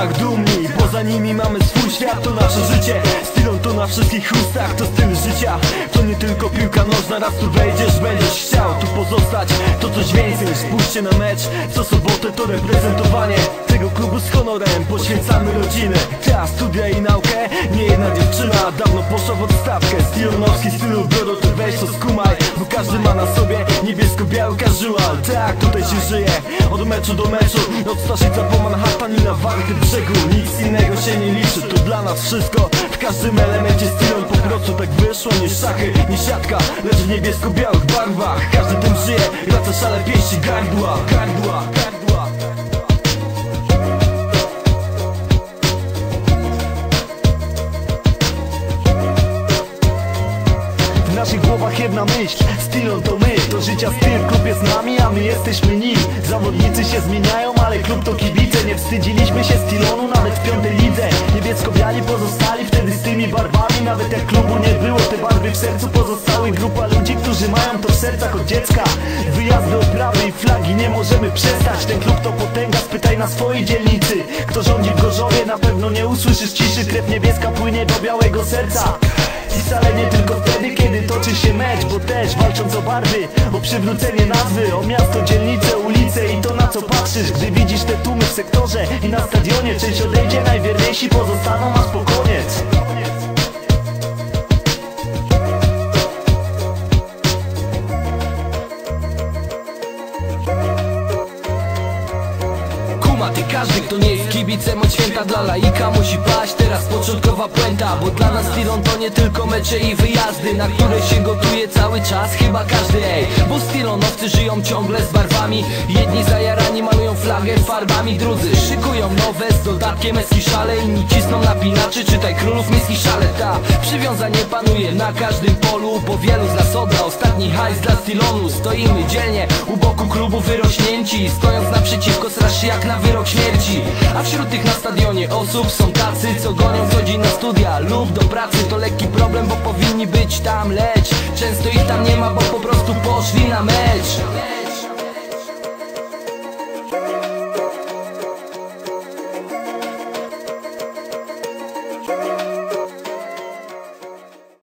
stylonach dumni, bo za nimi mamy swój świat. To nasze życie, stylon to na wszystkich ustach. To styl życia, to nie tylko piłka nożna. Raz tu wejdziesz, będziesz chciał tu pozostać. To coś więcej, spójrzcie na mecz co sobotę, to reprezentowanie tego klubu z honorem. Poświęcamy rodziny, ta studia i naukę. Nie jedna dziewczyna dawno poszła w odstawkę. Stylonowski styl ubioru, ty weź to skumaj, bo każdy ma na sobie niebiesko-biały casual. Tak, tutaj się żyje od meczu do meczu, od Staszica po Manhattan i na Warty Brzegu. Nic innego się nie liczy, to dla nas wszystko. W każdym elemencie stylon po prostu tak wyszło. Nie szachy, nie siatka, lecz w niebiesko-białych barwach. Każdy tym żyje, wraca szale pięści gardła, gardła, gardła. W naszych głowach jedna myśl, stylon to my. Do życia styl, klub jest nami, a my jesteśmy nim. Zawodnicy się zmieniają, ale klub to kibice. Nie wstydziliśmy się stylonu nawet w piątej lidze. Niebiesko-biali pozostali wtedy z tymi barwami. Nawet jak klubu nie było, te barwy w sercu pozostały. Grupa ludzi, którzy mają to w sercach od dziecka. Wyjazdy, oprawy i flagi, nie możemy przestać. Ten klub to potęga, spytaj na swojej dzielnicy. Kto rządzi w Gorzowie, na pewno nie usłyszysz ciszy. Krew niebieska płynie do białego serca. I wcale nie tylko wtedy, kiedy toczy się mecz, bo też walcząc o barwy, o przywrócenie nazwy, o miasto, dzielnice, ulice i to na co patrzysz. Gdy widzisz te tłumy w sektorze i na stadionie, część odejdzie, najwierniejsi pozostaną aż po koniec. Każdy, kto nie jest kibicem od święta dla laika, musi paść teraz początkowa puenta. Bo dla nas stylon to nie tylko mecze i wyjazdy, na które się gotuje cały czas, chyba każdy, ej. Bo stylonowcy żyją ciągle z barwami. Jedni zajarani malują flagę farbami, drudzy szykują nowe z dodatkiem eskiszale. Inni cisną napinaczy, czytaj królów miejskich szaleta. Przywiązanie panuje na każdym polu, bo wielu z nas odda ostatni hajs dla stylonu. Stoimy dzielnie u boku klubu wyrośnięci, stojąc naprzeciwko straszy jak na wyrok śmierci. A wśród tych na stadionie osób są tacy, co gonią co dzień na studia lub do pracy. To lekki problem, bo powinni być tam, lecz często ich tam nie ma, bo po prostu poszli na mecz.